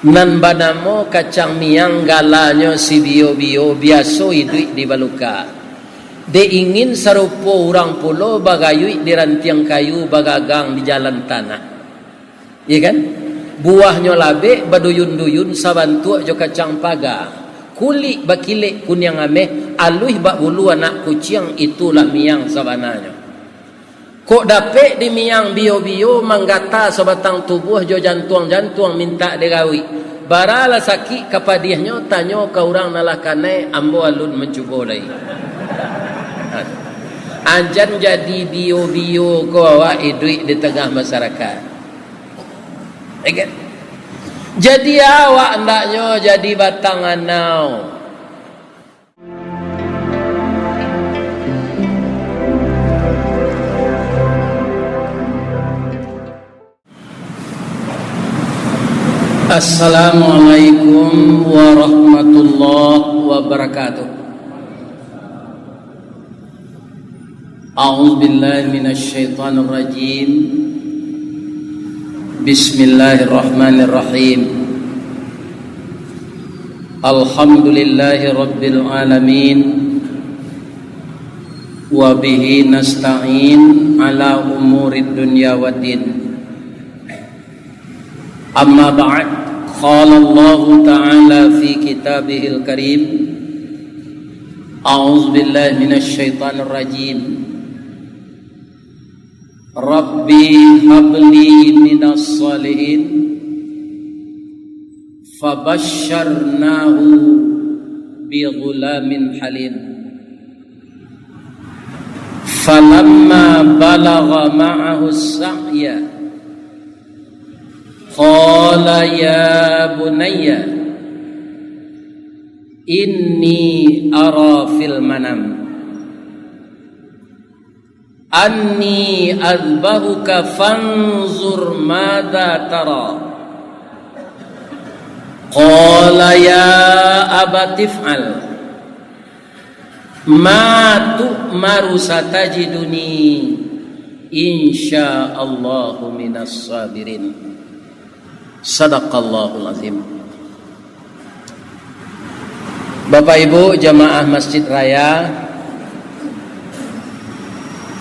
nan banamo kacang miang galanyo si bio-bio biaso hidup di baluka. De ingin sarupo orang pulo bagayui di rantiang kayu bagagang di jalan tanah. Iya kan? Buahnya labe baduyun-duyun sabantu jo kacang paga. Kuli bakile kunyang ame aluih bak bulu anak kucing itulah miang sabananya. Kok dape di miang bio-bio manggata sebatang tubuh jo jantuang-jantuang minta digawi. Barala sakit kapadiahnya tanyo ka urang nalakane ambo alun mencubo lagi. Anjan jadi bio-bio ko awak duit di tengah masyarakat. Okay? Jadi awak ndaknya jadi batang anau. Assalamualaikum warahmatullahi wabarakatuh. A'udzu billahi minasy syaithanir rajim. Bismillahirrahmanirrahim. Alhamdulillahi rabbil alamin. Wa bihi nasta'in ala umurid dunya waddin. Amma ba'd, qala Allah Ta'ala fi kitabihil karim. A'udzu billahi minasy syaithanir rajim. Rabbi habli minas salihin. Fabasyarnahu bi ghulamin halim. Falamma balagha ma'ahu as-sa'ya qala ya bunayya inni ara fil manam anni adbahuka fanzur madza tara qala ya abati if'al ma tu'maru satajiduni insyaallahu minas sabirin. Sadaqallahul azim. Bapak Ibu jamaah Masjid Raya,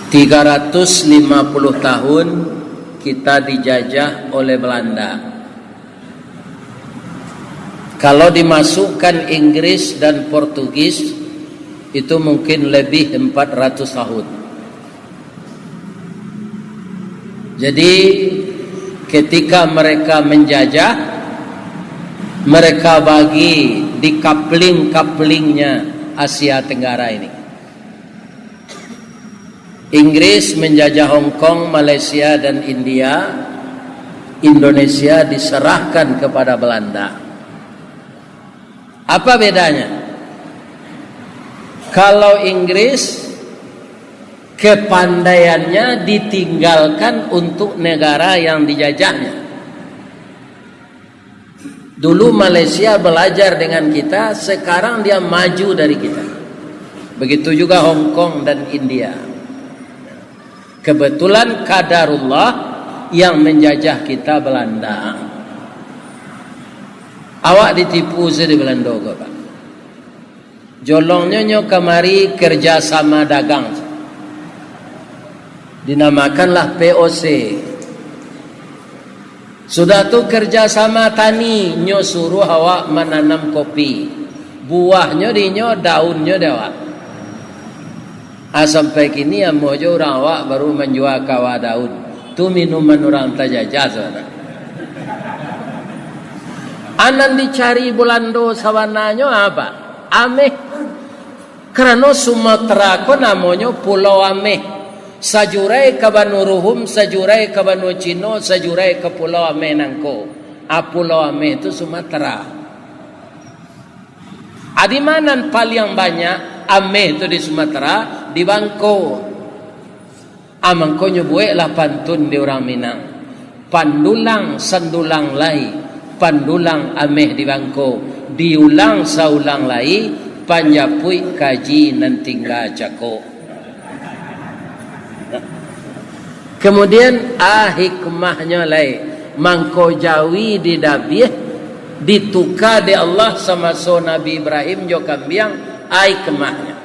350 tahun kita dijajah oleh Belanda. Kalau dimasukkan Inggris dan Portugis itu mungkin lebih 400 tahun. Jadi ketika mereka menjajah, mereka bagi di kapling-kaplingnya Asia Tenggara ini. Inggris menjajah Hong Kong, Malaysia dan India. Indonesia diserahkan kepada Belanda. Apa bedanya? Kalau Inggris kepandaiannya ditinggalkan untuk negara yang dijajahnya. Dulu Malaysia belajar dengan kita, sekarang dia maju dari kita. Begitu juga Hong Kong dan India. Kebetulan qadarullah yang menjajah kita Belanda. Awak ditipu di Belanda ke Pak? Jolongnya nyo kemari kerjasama dagang. Dinamakanlah POC. Sudah tu kerjasama tani, nyo suruh awak menanam kopi. Buahnya dinyo, daunnya dewa. Sampai kini yang mojo orang awak baru menjual kawa daun. Tu minuman orang tajajah saudara. Anan dicari Belanda sawananya apa? Ameh. Karena Sumatera ko namanya Pulau Ameh. Sajurai ke Banuruhum, sajurai ke Banu Cino, sajurai ke Pulau Ameh Nangko. Pulau Ameh itu Sumatera. Di mana paling banyak Ameh itu di Sumatera? Di Bangko. Amangko nyebueklah pantun di orang Minang. Pandulang sandulang lai, pandulang Ameh di Bangko. Diulang saulang lai, panjapui kaji nantingga cako. Kemudian hikmahnya lain, mangko jawi di dabieh ditukar di Allah sama so Nabi Ibrahim jo kambiang ai kemahnya.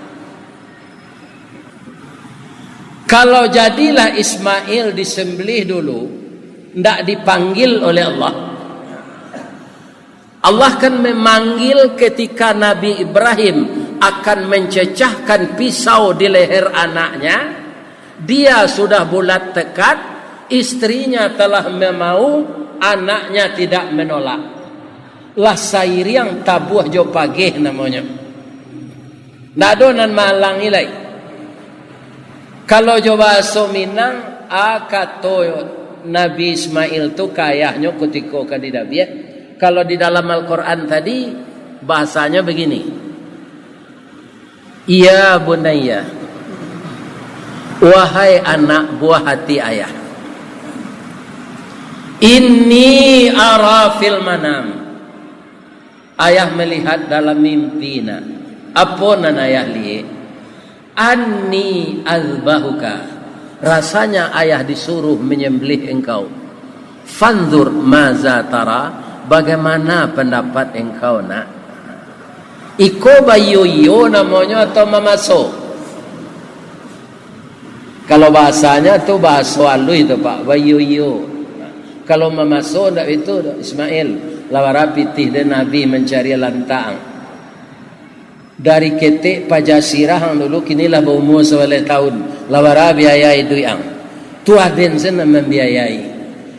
Kalau jadilah Ismail disembelih dulu, ndak dipanggil oleh Allah. Allah kan memanggil ketika Nabi Ibrahim akan mencecahkan pisau di leher anaknya. Dia sudah bulat tekad, istrinya telah memau, anaknya tidak menolak. Lah sairiang tabuh jo pagih namanya. Ndak donan malang ilai. Kalau jo bahasa Minang, akato Nabi Ismail tu kayahnya ketika kadidabiah. Kalau di dalam Al-Quran tadi bahasanya begini. Ya bunayya, wahai anak buah hati ayah, inni ara fil manam. Ayah melihat dalam mimpi na. Apa nan ayah lihat? Anni azbahuka. Rasanya ayah disuruh menyembelih engkau. Fanzur maza tara. Bagaimana pendapat engkau nak? Iko bayoyo namanya atau mamaso? Kalau bahasanya tu bahasa alui itu Pak, bayoyo. Kalau mamaso ndak itu Ismail. Lawara pitih dan Nabi mencari lantang. Dari ketik pajasirah yang dulu kinilah berumur 11 tahun. Lawara biayai duiang. Tuah den sana membiayai.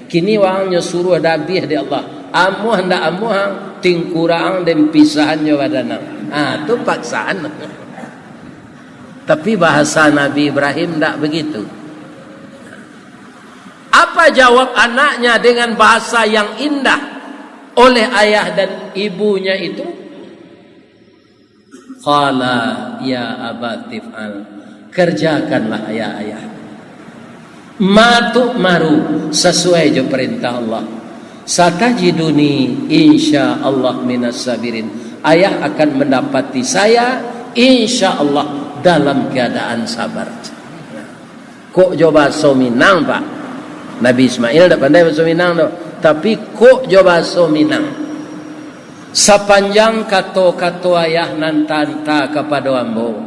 Kini wangnya suruh dabih di Allah. Amuh ndak amuh tingkurang dan pisahannya badanang. Tu paksaan. Tapi bahasa Nabi Ibrahim ndak begitu. Apa jawab anaknya dengan bahasa yang indah oleh ayah dan ibunya itu? Qala ya abatif'al. Kerjakanlah ya ayah. Ma tu'maru, sesuai jo perintah Allah. Satajiduni insyaallah minas sabirin. Ayah akan mendapati saya insyaallah dalam keadaan sabar. Kok coba bahasa Minang Pak? Nabi Ismail tak pandai bahasa Minang tu. Tapi kok coba bahasa Minang? Sepanjang kato-kato ayah nantanta kepada ambo.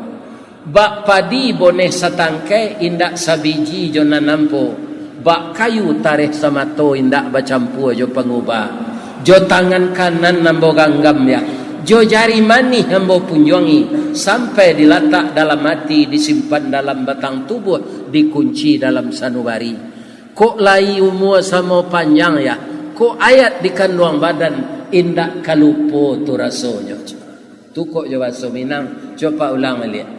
Bak padi boneh satangkai indak sabiji jo nanampo. Bak kayu tarikh sama to indak bacampur jo pengubah. Jo tangan kanan nambo ganggam ya. Jo jari manih nambo punjongi. Sampai diletak dalam hati, disimpan dalam batang tubuh, dikunci dalam sanubari. Kok lai umur sama panjang ya. Kok ayat di kandungan badan indak kalupo tu rasanya. Tu kok jo bahasa Minang. Coba ulang lihat.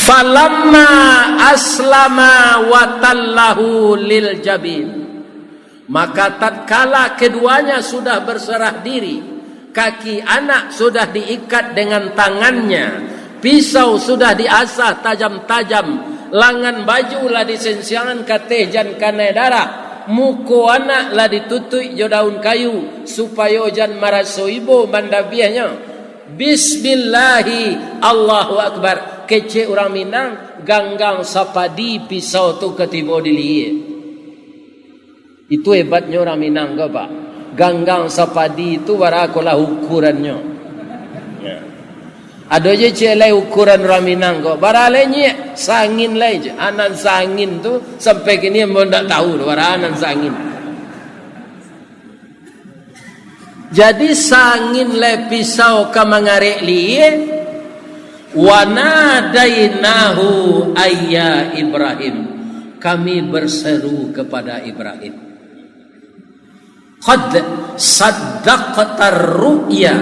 Falamma aslama wa tallahu lil jabin. Maka tatkala keduanya sudah berserah diri, kaki anak sudah diikat dengan tangannya, pisau sudah diasah tajam-tajam, langan baju lah disensiangan kateh jan kanai darah, muko anak lah ditutui jo daun kayu supaya jan maraso ibu mandabiahnya. Bismillahi Allahu Akbar. Kece orang Minang ganggang sapadi pisau tu ketibo diliye. Itu hebatnya orang Minang ke Pak. Ganggang sapadi itu warakolah ukurannya. Ya. Ada je celai ukuran orang Minang kok. Baralenya sangin lai je. Anan sangin tu sampai kini mau ndak tahu waranan sangin. Jadi sangin le pisau ka mangarek liye wa nadainahu ayya Ibrahim. Kami berseru kepada Ibrahim. Qad saddaqtar ru'ya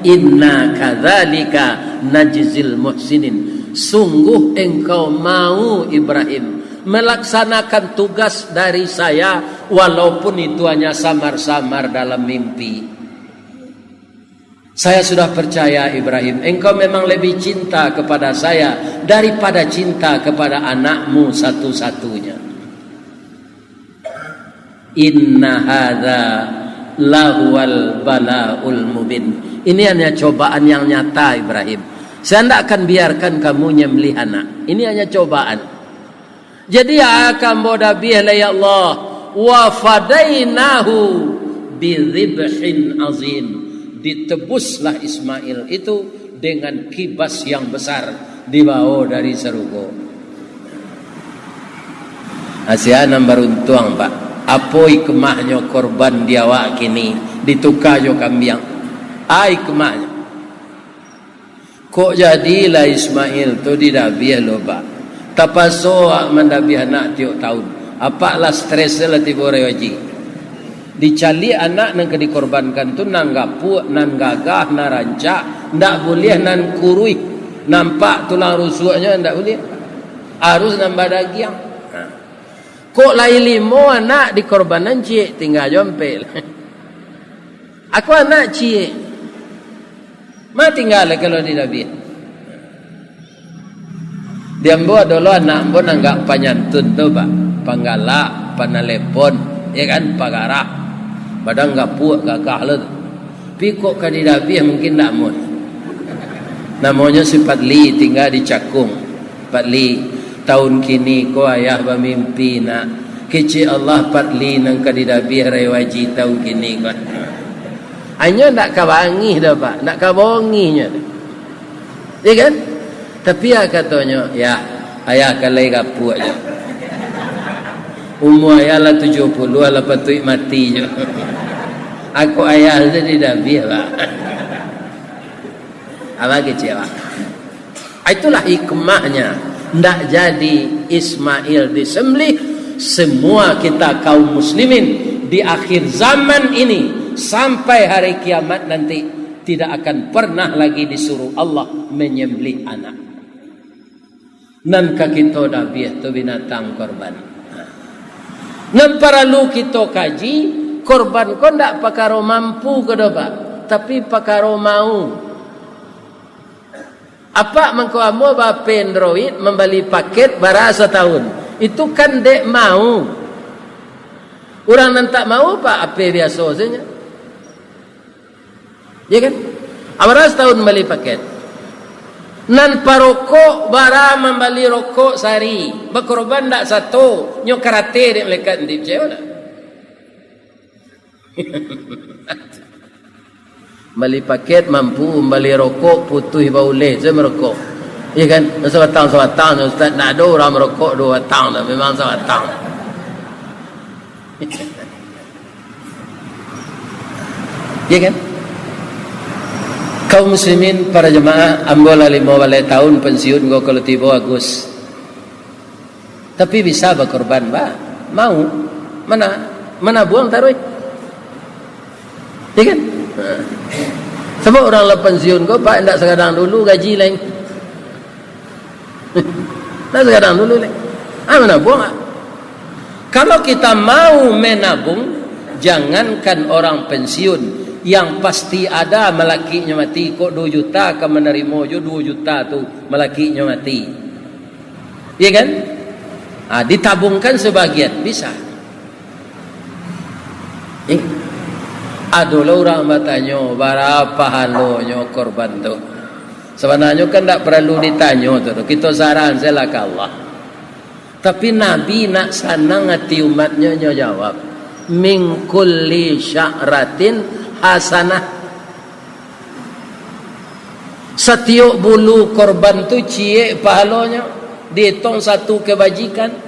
inna kadzalika najzil muhsinin. Sungguh engkau mau Ibrahim melaksanakan tugas dari saya walaupun itu hanya samar-samar dalam mimpi. Saya sudah percaya Ibrahim, engkau memang lebih cinta kepada saya daripada cinta kepada anakmu satu-satunya. Inna hadza lahuwal balaul mubin. Ini hanya cobaan yang nyata Ibrahim. Saya tidak akan biarkan kamu nyembelih anak. Ini hanya cobaan. Jadi akan bodabiah ya Allah. wa fadainahu bidzibhin azim, ditebuslah Ismail itu dengan kibas yang besar dibawa dari serugo. Asianan beruntung Pak, apa ikmahnya korban diawak kini ditukar jo kambiang, ikmahnya kok jadilah Ismail tu didabiah lo Pak, tapaso mendabiah anak tiap tahun, apalah stres lah tiba rewaji dicali anak nang dikorbankan tu nang gapu, nang gagah, nang rancak, ndak boleh nan kurui, nampak tulang rusuknya ndak boleh, harus nambah daging. Kok lain 5 anak dikorbanan cik tinggal jompel. Aku anak cik, mah tinggal kalau di Nabi. Dia buat dulu anak pun anggap panyantun tu Pak, panggalak, panalepon, ya kan, pagarah. Padahal enggak puak gagah lah tu. Tapi kok kadi Nabi mungkin tak mau. Namanya si Padli tinggal di Cakung. Padli tahun kini ko ayah bermimpi nak kecil Allah Padli nang kadi Nabi rewaji tahun kini ko. Hanya nak kawangi dah Pak, nak kabonginya. Ya kan? Tapi ya katanya, ya ayah kalai gapu aja. Umur ayah lah 70 lah patut mati je. Aku ayah jadi Nabi Pak. Apa kecewa? Itulah hikmahnya. Ndak jadi Ismail disembelih. Semua kita kaum muslimin di akhir zaman ini sampai hari kiamat nanti tidak akan pernah lagi disuruh Allah menyembelih anak. Nan kita dabiah tu binatang korban. Nan perlu kita kaji korban ko ndak pakaro mampu ke Pak, tapi pakaro mau. Apa mengko amo bape Android membeli paket barasa tahun. Itu kan dek mau. Orang nan tak mau Pak apa biasa saja. Ya kan? Abaras tahun membeli paket. Nan parokok bara membeli rokok sari. Berkorban ndak satu. Nyo karate dek melekat di cewek. Beli paket mampu beli rokok putuh bauleh saya merokok, ya kan? Sebatang Ustaz nak ada orang merokok 2 tahun dah, memang sebatang. Ya kan? Kaum muslimin para jemaah ambola 5 balai tahun pensiun go kalau tiba Agus. Tapi bisa berkorban Pak, mau mana buang taruh. Ya kan? Sebab orang lah pensiun kau Pak tak sekadang dulu gaji lain. Tak sekadang dulu lain. Mana buang? Kalau kita mau menabung, jangankan orang pensiun yang pasti ada malakinya mati kok 2 juta akan menerima je 2 juta tu malakinya mati. Ya kan? Ditabungkan sebagian bisa. Adulah orang bertanya berapa halonya korban tu. Sebenarnya kan tak perlu ditanya tu. Kita saran saya ke Allah. Tapi Nabi nak senang hati umatnya jawab. Min kulli sya'ratin hasanah. Setiap bulu korban tu cie pahalanya. Dihitung 1 kebajikan.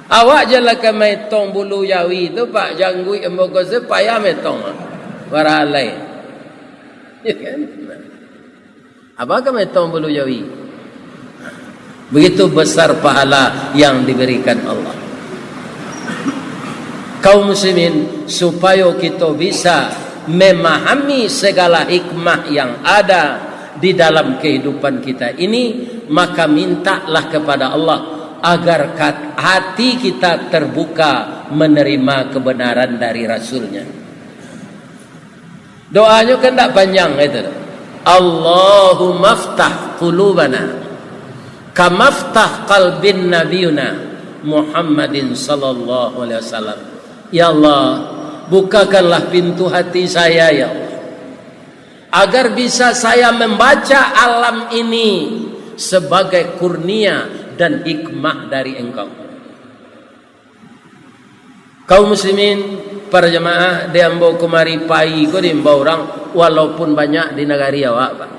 Awak je lah ke metong bulu jawi tu Pak janggui embogo supaya metong waralai. Ya kan? Apa ke metong bulu jawi? Begitu besar pahala yang diberikan Allah. Kaum muslimin supaya kita bisa memahami segala hikmah yang ada di dalam kehidupan kita ini, maka mintalah kepada Allah agar hati kita terbuka menerima kebenaran dari Rasulnya. Doanya kan tak panjang itu. Allahumma aftah qulubana kamaftah qalbin nabiyuna Muhammadin sallallahu alaihi wasallam. Ya Allah, bukakanlah pintu hati saya ya Allah, agar bisa saya membaca alam ini sebagai kurnia dan hikmah dari Engkau. Kaum muslimin, para jemaah di ambo kemari pai ko di orang walaupun banyak di negari awak Pak.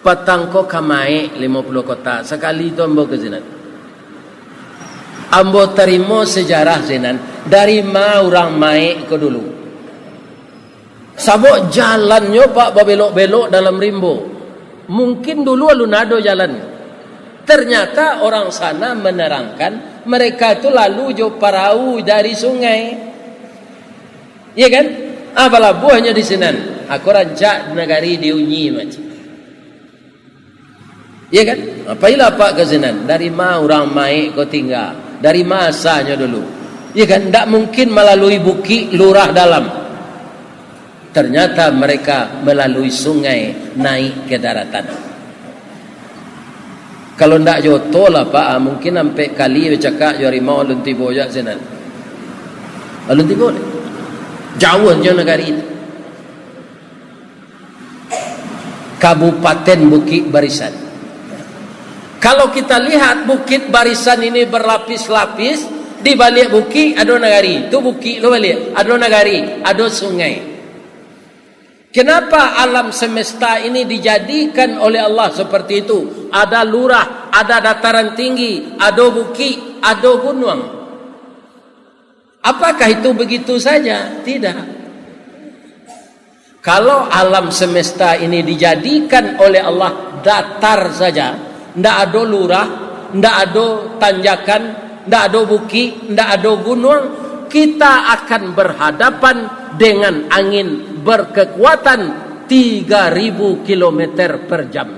Patang ko kamai 50 kota sekali itu ambo ke zinan. Ambo terima sejarah zinan dari ma orang mai ko dulu. Sabok jalannya Pak belok-belok dalam rimbo. Mungkin dulu alunado jalan. Ternyata orang sana menerangkan mereka itu lalu jo parau dari sungai. Iya kan? Apalah buahnya di sana. Aku rancak negari diunyi macam. Iya kan? Apailah Pak ke sana? Dari ma orang mai kau tinggal. Dari masanya dulu. Iya kan? Tak mungkin melalui bukit lurah dalam. Ternyata mereka melalui sungai naik ke daratan. Kalau ndak joto lah Pak, mungkin sampai kali bercakap jo rimau alun tibo jak sana. Alun tibo jauh jo negari itu. Kabupaten Bukit Barisan. Kalau kita lihat Bukit Barisan ini berlapis-lapis, di balik bukit ada negari. Itu bukit lo balik, ada negari, ada sungai. Kenapa alam semesta ini dijadikan oleh Allah seperti itu? Ada lurah, ada dataran tinggi, ada bukit, ada gunung. Apakah itu begitu saja? Tidak. Kalau alam semesta ini dijadikan oleh Allah datar saja, tidak ada lurah, tidak ada tanjakan, tidak ada bukit, tidak ada gunung, kita akan berhadapan dengan angin berkekuatan 3.000 km per jam.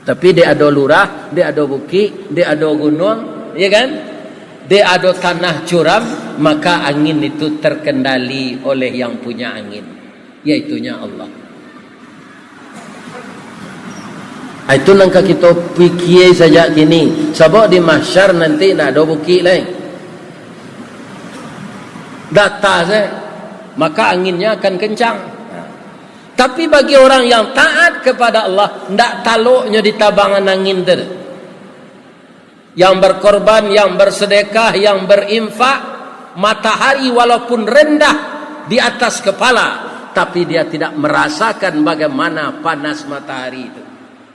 Tapi dia ada lurah, dia ada bukit, dia ada gunung, ya kan? Dia ada tanah curam, maka angin itu terkendali oleh yang punya angin, yaitunya Allah. Itu nangka kita fikir saja kini. Sebab di mahsyar nanti nak ada bukit lain. Data saya, maka anginnya akan kencang. Tapi bagi orang yang taat kepada Allah, tidak taluknya di tabangan angin itu. Yang berkorban, yang bersedekah, yang berinfak, matahari walaupun rendah di atas kepala, tapi dia tidak merasakan bagaimana panas matahari itu.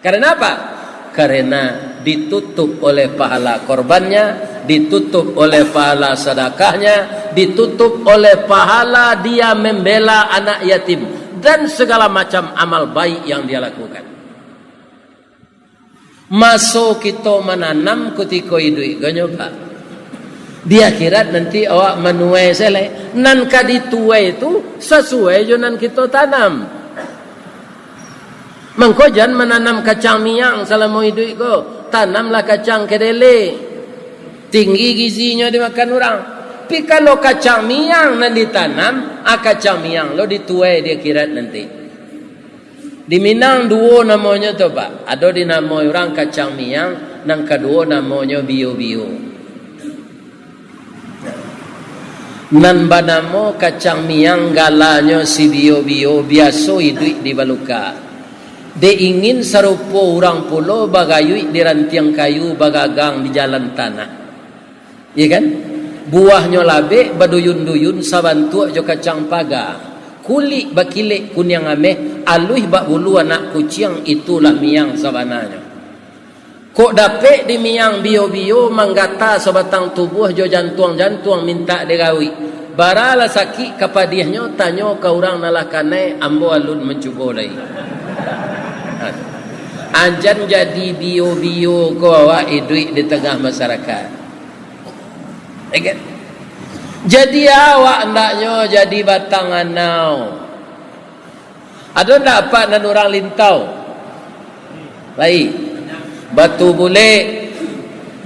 Karena apa? Karena ditutup oleh pahala korbannya, ditutup oleh pahala sedekahnya, ditutup oleh pahala dia membela anak yatim dan segala macam amal baik yang dia lakukan. Masuk kita menanam ketika hidup ganyo Pak. Di akhirat nanti awak menuai selek, nan kadi tuai itu sesuai jo nan kita tanam. Mengko jangan menanam kacang miang selama hidup ko, tanamlah kacang kedele. Tinggi gizinya dimakan orang. Tapi kalau kacang miang nan ditanam, kacang miang lo dituai di akhirat nanti. Di Minang dua namanya tu Pak. Ada di nama orang kacang miang, nang kedua namanya bio-bio. Nan banamo kacang miang galanya si bio-bio biasa hidup di baluka. Dia ingin serupa orang pulau bagayui di rantiang kayu bagagang di jalan tanah. Iya kan? Buahnya labe baduyun-duyun sabantu jo kacang paga. Kulit bakilik kunyang ameh aluih bak bulu anak kucing itulah miang sabananya. Kok dapet di miang bio-bio manggata sebatang tubuh jo jantuang-jantuang minta digawi. Barala sakit kapadiahnya tanya ke orang nalakanai ambo alun mencuba lagi. Anjan jadi bio-bio ko awak hidup di tengah masyarakat. Okay? Jadi awak ndaknya jadi batang anau. Ada ndak apa nan orang lintau? Baik. Batu bule,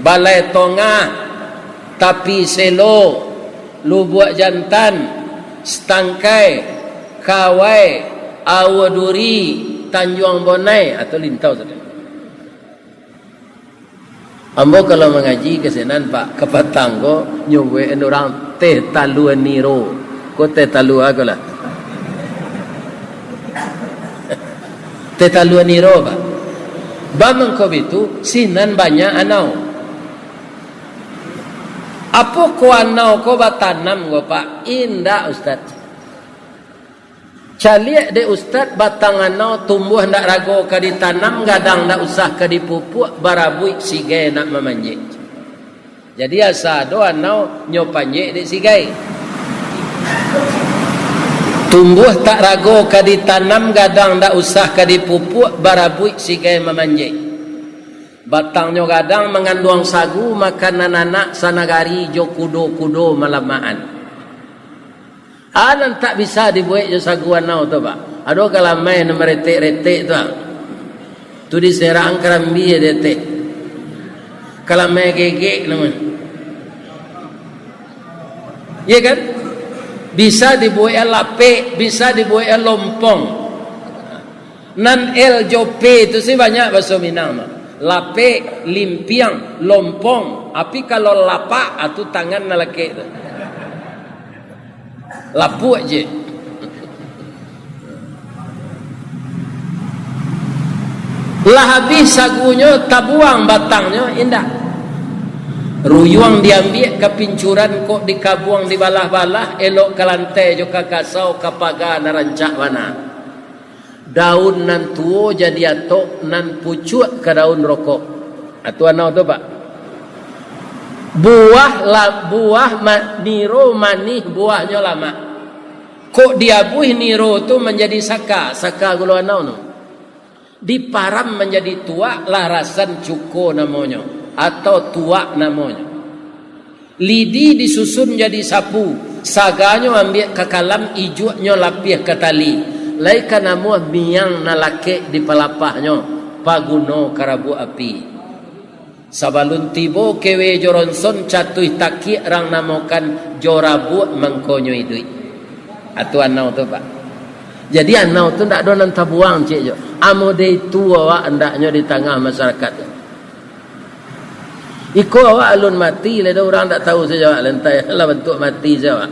balai tongah, tapi selo, lubuk jantan, setangkai, kawai, awaduri, Tanjung Bonai atau lintau saja. Ambo kalau mengaji kesenan Pak ke Patanggo nyuwe orang teh talu niro. Ko teh talu agolah. Teh talu niro Pak. Bamang ko itu sinan banyak anau. Apa ko anau ko batanam ko pak? Indah Ustaz. Caliak de Ustaz batang anau tumbuh ndak rago ka ditanam gadang ndak usah ka dipupuk barabui sigai nak memanjik. Jadi asa do anau nyopanjik de sigai. Tumbuh tak rago ka ditanam gadang ndak usah ka dipupuk barabui sigai memanjik. Batangnya gadang mengandung sagu makan anak sanagari jo kudo-kudo malamaan. Anan tak bisa dibuat jo sagu anau tu pak. Ado kalau main meretek-retek tu. Tu diserang kerambi dia teh. Kalau main gegek nama. Ya kan? Bisa dibuat lapik, bisa dibuat lompong. Nan el jope itu sih banyak bahasa Minang mah. Lapik, limpiang, lompong. Tapi kalau lapak itu tangan nalake tu. Lapu aje. Lah habis sagunya tabuang batangnya indah. Ruyuang diambil ke pincuran kok dikabuang di balah-balah elok ke lantai jo ka kasau ka paga narancak mana. Daun nan tuo jadi atok nan pucuk ke daun rokok. Atu anau tu pak. Buah niro manih buahnya lama. Kok diabuih niro tu menjadi saka gulu anau no. Diparam menjadi tua larasan cuko namanya atau tua namanya. Lidi disusun jadi sapu, saganya ambil ke kalam ijunya lapih ke tali. Laika namuah miang nalake di palapahnya paguno karabu api. Sabalun tibo kewe joronson catuh taki rang namokan jorabu mengkonyo idui. Atu anau tu pak. Jadi anau tu ndak ada nanta buang cik jo. Amo de tua wa andaknya di tengah masyarakat. Iko awak alun mati le orang tak tahu saja lantai lah bentuk mati saja.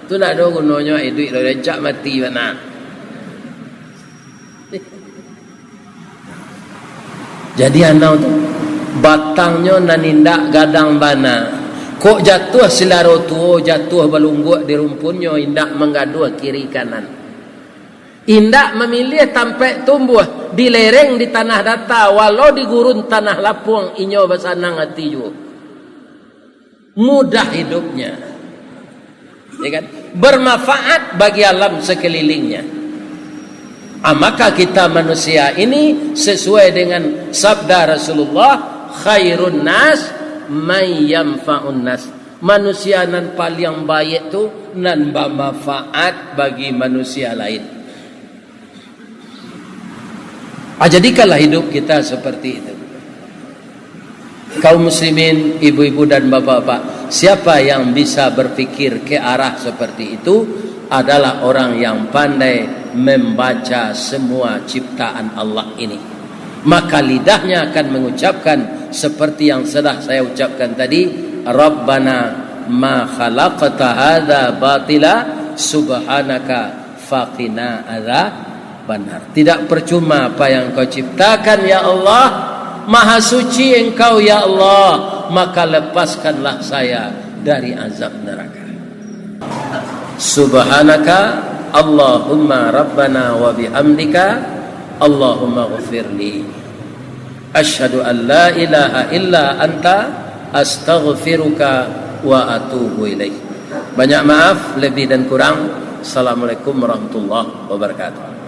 Tu ndak ada gunanya idui lo rencak mati mana. Jadi anau tu batangnya nanindak gadang bana. Kok jatuh silaro tuo jatuh balungguk di rumpunnya indak menggaduh kiri kanan. Indak memilih tampai tumbuh di lereng di tanah data walau di gurun tanah lapung inyo basanang hati juga. Mudah hidupnya. Ya kan? Bermanfaat bagi alam sekelilingnya. Maka kita manusia ini sesuai dengan sabda Rasulullah, khairun nas may yanfa'un nas. Manusia nan paling baik tu nan bermanfaat bagi manusia lain. Jadikanlah hidup kita seperti itu. Kaum muslimin, ibu-ibu dan bapak-bapak, siapa yang bisa berfikir ke arah seperti itu adalah orang yang pandai membaca semua ciptaan Allah ini. Maka lidahnya akan mengucapkan seperti yang sudah saya ucapkan tadi, Rabbana ma khalaqta hadza batila subhanaka faqina adzabannar. Tidak percuma apa yang kau ciptakan ya Allah, maha suci engkau ya Allah, maka lepaskanlah saya dari azab neraka. Subhanaka Allahumma Rabbana wa bihamdika Allahumma ghafirli. Asyhadu an la ilaha illa anta astaghfiruka wa atubu ilaik. Banyak maaf lebih dan kurang. Assalamualaikum warahmatullahi wabarakatuh.